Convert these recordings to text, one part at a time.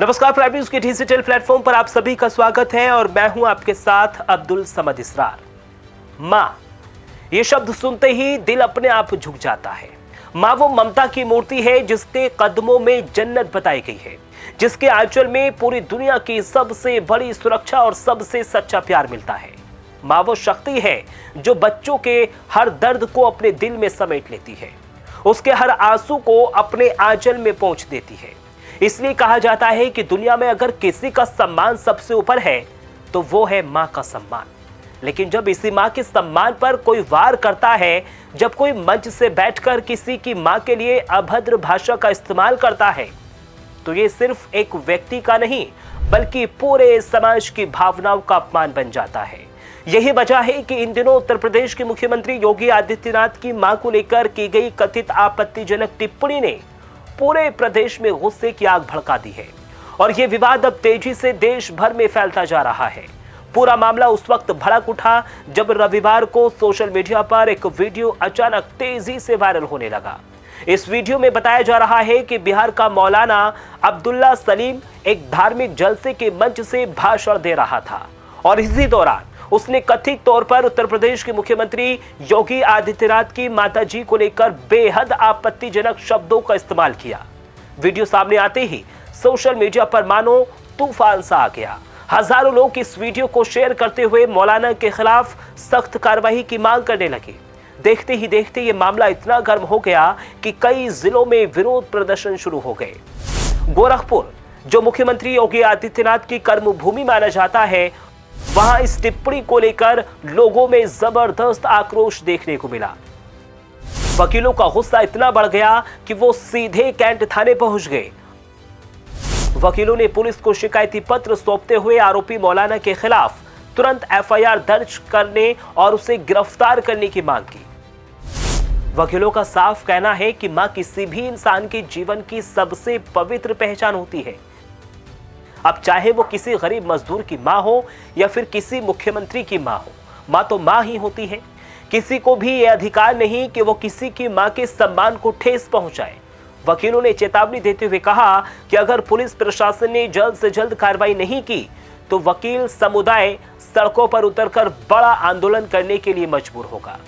नमस्कार, prime news के digital platform पर आप सभी का स्वागत है और मैं हूं आपके साथ अब्दुल समद इसरार। मां, ये शब्द सुनते ही दिल अपने आप झुक जाता है। मां वो ममता की मूर्ति है जिसके कदमों में जन्नत बताई गई है, जिसके आंचल में पूरी दुनिया की सबसे बड़ी सुरक्षा और सबसे सच्चा प्यार मिलता है। मां वो शक्ति है जो बच्चों के हर दर्द को अपने दिल में समेट लेती है, उसके हर आंसू को अपने आंचल में पहुंच देती है। इसलिए कहा जाता है कि दुनिया में अगर किसी का सम्मान सबसे ऊपर है तो वो है मां का सम्मान। लेकिन जब इसी मां के सम्मान पर कोई वार करता है, जब कोई मंच से बैठकर किसी की मां के लिए अभद्र भाषा का इस्तेमाल करता है, तो ये सिर्फ एक व्यक्ति का नहीं बल्कि पूरे समाज की भावनाओं का अपमान बन जाता है। यही वजह है कि इन दिनों उत्तर प्रदेश के मुख्यमंत्री योगी आदित्यनाथ की मां को लेकर की गई कथित आपत्तिजनक टिप्पणी ने पूरे प्रदेश में गुस्से की आग भड़का दी है और यह विवाद अब तेजी से देश भर में फैलता जा रहा है। पूरा मामला उस वक्त भड़क उठा जब रविवार को सोशल मीडिया पर एक वीडियो अचानक तेजी से वायरल होने लगा। इस वीडियो में बताया जा रहा है कि बिहार का मौलाना अब्दुल्ला सलीम एक धार्मिक जलसे के मंच से भाषण दे रहा था और इसी दौरान उसने कथित तौर पर उत्तर प्रदेश के मुख्यमंत्री योगी आदित्यनाथ की माताजी को लेकर बेहद आपत्तिजनक शब्दों का इस्तेमाल किया। वीडियो सामने आते ही सोशल मीडिया पर मानो तूफान सा आ गया। हजारों लोग इस वीडियो को शेयर करते हुए मौलाना के खिलाफ सख्त कार्रवाई की मांग करने लगे। देखते ही देखते ये मामला इतना गर्म हो गया कि कई जिलों में विरोध प्रदर्शन शुरू हो गए। गोरखपुर, जो मुख्यमंत्री योगी आदित्यनाथ की कर्मभूमि माना जाता है, वहां इस टिप्पणी को लेकर लोगों में जबरदस्त आक्रोश देखने को मिला। वकीलों का गुस्सा इतना बढ़ गया कि वो सीधे कैंट थाने पहुंच गए। वकीलों ने पुलिस को शिकायती पत्र सौंपते हुए आरोपी मौलाना के खिलाफ तुरंत एफआईआर दर्ज करने और उसे गिरफ्तार करने की मांग की। वकीलों का साफ कहना है कि मां किसी भी इंसान के जीवन की सबसे पवित्र पहचान होती है। अब चाहे वो किसी गरीब मजदूर की मां हो या फिर किसी मुख्यमंत्री की मां हो, मां तो मां ही होती है। किसी को भी यह अधिकार नहीं कि वो किसी की मां के सम्मान को ठेस पहुंचाए। वकीलों ने चेतावनी देते हुए कहा कि अगर पुलिस प्रशासन ने जल्द से जल्द कार्रवाई नहीं की तो वकील समुदाय सड़कों पर उतरकर बड़ा आंदोलन करने के लिए मजबूर होगा।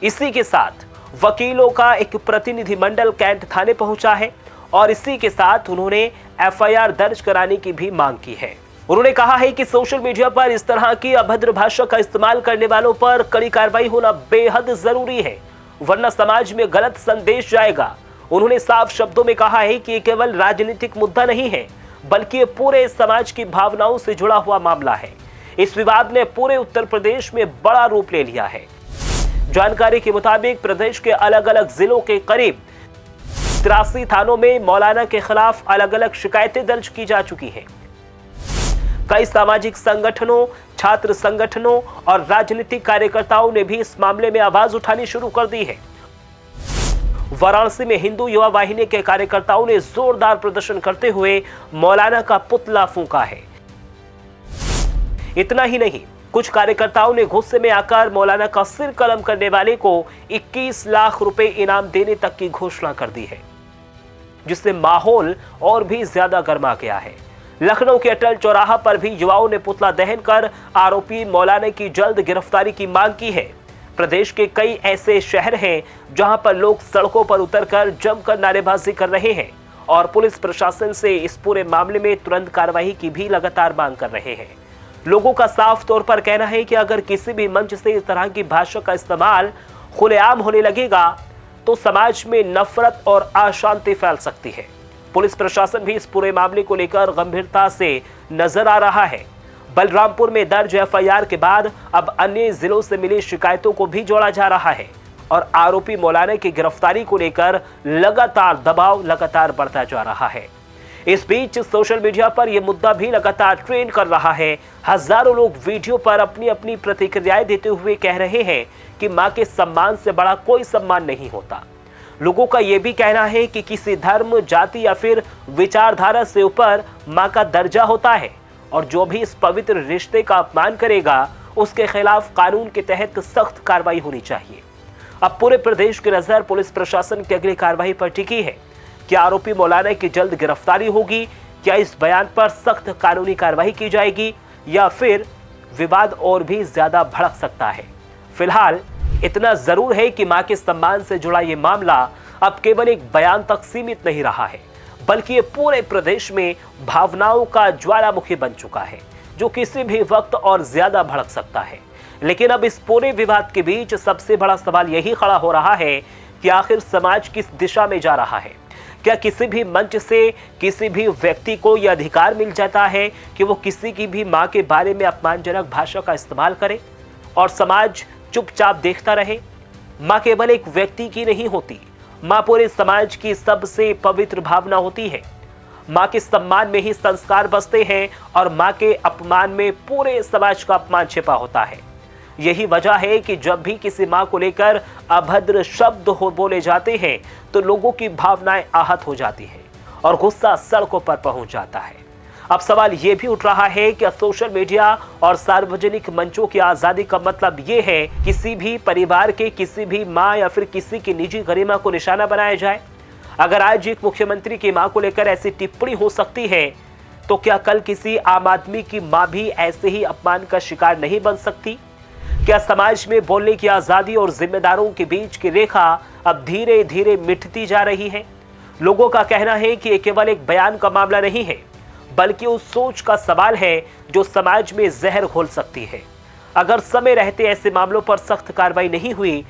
इसी के साथ वकीलों का एक प्रतिनिधिमंडल कैंट थाने पहुंचा है और इसी के साथ उन्होंने एफआईआर दर्ज कराने की भी मांग की है। उन्होंने कहा है कि सोशल मीडिया पर इस तरह की अभद्र भाषा का इस्तेमाल करने वालों पर कड़ी कार्रवाई होना बेहद जरूरी है, वरना समाज में गलत संदेश जाएगा। उन्होंने साफ शब्दों में कहा है कि ये केवल राजनीतिक मुद्दा नहीं है बल्कि पूरे समाज की भावनाओं से जुड़ा हुआ मामला है। इस विवाद ने पूरे उत्तर प्रदेश में बड़ा रूप ले लिया है। जानकारी के मुताबिक प्रदेश के अलग अलग जिलों के करीब 83 थानों में मौलाना के खिलाफ अलग अलग शिकायतें दर्ज की जा चुकी हैं। कई सामाजिक संगठनों, छात्र संगठनों और राजनीतिक कार्यकर्ताओं ने भी इस मामले में आवाज उठानी शुरू कर दी है। वाराणसी में हिंदू युवा वाहिनी के कार्यकर्ताओं ने जोरदार प्रदर्शन करते हुए मौलाना का पुतला फूंका है। इतना ही नहीं, कुछ कार्यकर्ताओं ने गुस्से में आकर मौलाना का सिर कलम करने वाले को 21 लाख रुपए इनाम देने तक की घोषणा कर दी है, जिससे माहौल और भी ज्यादा गर्मा गया है। लखनऊ के अटल चौराहा पर भी युवाओं ने पुतला दहन कर आरोपी मौलाना की जल्द गिरफ्तारी की मांग की है। प्रदेश के कई ऐसे शहर हैं जहां पर लोग सड़कों पर उतरकर जमकर नारेबाजी कर रहे हैं और पुलिस प्रशासन से इस पूरे मामले में तुरंत कार्रवाई की भी लगातार मांग कर रहे हैं। लोगों का साफ तौर पर कहना है कि अगर किसी भी मंच से इस तरह की भाषा का इस्तेमाल खुलेआम होने लगेगा तो समाज में नफरत और अशांति फैल सकती है। पुलिस प्रशासन भी इस पूरे मामले को लेकर गंभीरता से नजर आ रहा है। बलरामपुर में दर्ज एफआईआर के बाद अब अन्य जिलों से मिली शिकायतों को भी जोड़ा जा रहा है और आरोपी मौलाना की गिरफ्तारी को लेकर लगातार दबाव बढ़ता जा रहा है। इस बीच सोशल मीडिया पर यह मुद्दा भी लगातार ट्रेंड कर रहा है। हजारों लोग वीडियो पर अपनी अपनी प्रतिक्रियाएं देते हुए कह रहे हैं कि मां के सम्मान से बड़ा कोई सम्मान नहीं होता। लोगों का यह भी कहना है कि किसी धर्म, जाति या फिर विचारधारा से ऊपर मां का दर्जा होता है और जो भी इस पवित्र रिश्ते का अपमान करेगा उसके खिलाफ कानून के तहत सख्त कार्रवाई होनी चाहिए। अब पूरे प्रदेश की नजर पुलिस प्रशासन की अगली कार्रवाई पर टिकी है। क्या आरोपी मौलाना की जल्द गिरफ्तारी होगी क्या इस बयान पर सख्त कानूनी कार्रवाई की जाएगी या फिर विवाद और भी ज्यादा भड़क सकता है? फिलहाल इतना जरूर है कि मां के सम्मान से जुड़ा यह मामला अब केवल एक बयान तक सीमित नहीं रहा है, बल्कि ये पूरे प्रदेश में भावनाओं का ज्वालामुखी बन चुका है, जो किसी भी वक्त और ज्यादा भड़क सकता है। लेकिन अब इस पूरे विवाद के बीच सबसे बड़ा सवाल यही खड़ा हो रहा है कि आखिर समाज किस दिशा में जा रहा है? क्या किसी भी मंच से किसी भी व्यक्ति को यह अधिकार मिल जाता है कि वो किसी की भी मां के बारे में अपमानजनक भाषा का इस्तेमाल करे और समाज चुपचाप देखता रहे? मां केवल एक व्यक्ति की नहीं होती, मां पूरे समाज की सबसे पवित्र भावना होती है। मां के सम्मान में ही संस्कार बसते हैं और मां के अपमान में पूरे समाज का अपमान छिपा होता है। यही वजह है कि जब भी किसी मां को लेकर अभद्र शब्द बोले जाते हैं तो लोगों की भावनाएं आहत हो जाती हैं और गुस्सा सड़कों पर पहुंच जाता है। अब सवाल यह भी उठ रहा है कि सोशल मीडिया और सार्वजनिक मंचों की आजादी का मतलब यह है किसी भी परिवार के किसी भी मां या फिर किसी की निजी गरिमा को निशाना बनाया जाए? अगर आज एक मुख्यमंत्री की मां को लेकर ऐसी टिप्पणी हो सकती है, तो क्या कल किसी आम आदमी की मां भी ऐसे ही अपमान का शिकार नहीं बन सकती? क्या समाज में बोलने की आजादी और जिम्मेदारों के बीच की रेखा अब धीरे धीरे मिटती जा रही है? लोगों का कहना है कि यह केवल एक बयान का मामला नहीं है, बल्कि उस सोच का सवाल है जो समाज में जहर घोल सकती है। अगर समय रहते ऐसे मामलों पर सख्त कार्रवाई नहीं हुई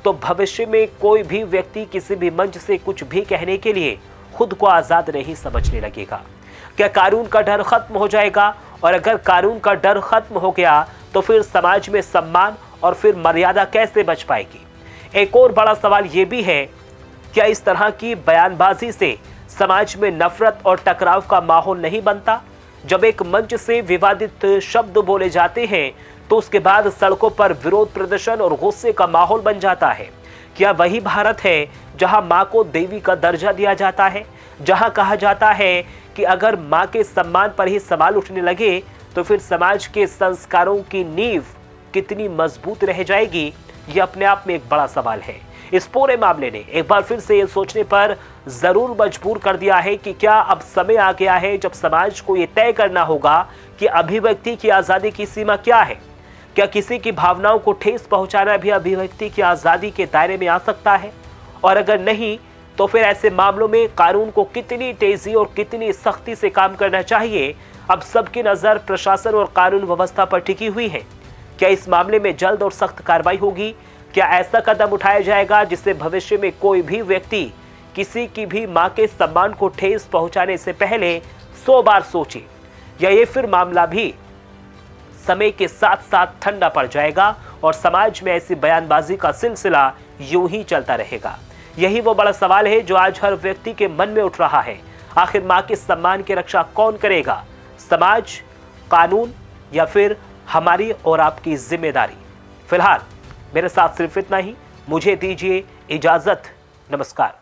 तो भविष्य में कोई भी व्यक्ति किसी भी मंच से कुछ भी कहने के लिए खुद को आजाद नहीं समझने लगेगा। क्या कानून का डर खत्म हो जाएगा? और अगर कानून का डर खत्म हो गया तो फिर समाज में सम्मान और फिर मर्यादा कैसे बच पाएगी? एक और बड़ा सवाल यह भी है, क्या इस तरह की बयानबाजी से समाज में नफरत और टकराव का माहौल नहीं बनता? जब एक मंच से विवादित शब्द बोले जाते हैं तो उसके बाद सड़कों पर विरोध प्रदर्शन और गुस्से का माहौल बन जाता है। क्या वही भारत है जहां मां को देवी का दर्जा दिया जाता है, जहां कहा जाता है कि अगर मां के सम्मान पर ही सवाल उठने लगे तो फिर समाज के संस्कारों की नींव कितनी मजबूत रह जाएगी? यह अपने आप में एक बड़ा सवाल है। इस पूरे मामले ने एक बार फिर से यह सोचने पर जरूर मजबूर कर दिया है कि क्या अब समय आ गया है जब समाज को यह तय करना होगा कि अभिव्यक्ति की आजादी की सीमा क्या है? क्या किसी की भावनाओं को ठेस पहुंचाना भी अभिव्यक्ति की आजादी के दायरे में आ सकता है? और अगर नहीं तो फिर ऐसे मामलों में कानून को कितनी तेजी और कितनी सख्ती से काम करना चाहिए? अब सबकी नजर प्रशासन और कानून व्यवस्था पर टिकी हुई है। क्या इस मामले में जल्द और सख्त कार्रवाई होगी? क्या ऐसा कदम उठाया जाएगा जिससे भविष्य में कोई भी व्यक्ति किसी की भी मां के सम्मान को ठेस पहुंचाने से पहले 100 बार सोचे, या ये फिर मामला भी समय के साथ साथ ठंडा पड़ जाएगा और समाज में ऐसी बयानबाजी का सिलसिला यूं ही चलता रहेगा? यही वो बड़ा सवाल है जो आज हर व्यक्ति के मन में उठ रहा है। आखिर मां के सम्मान की रक्षा कौन करेगा? समाज, कानून या फिर हमारी और आपकी जिम्मेदारी? फिलहाल मेरे साथ सिर्फ इतना ही। मुझे दीजिए इजाजत। नमस्कार।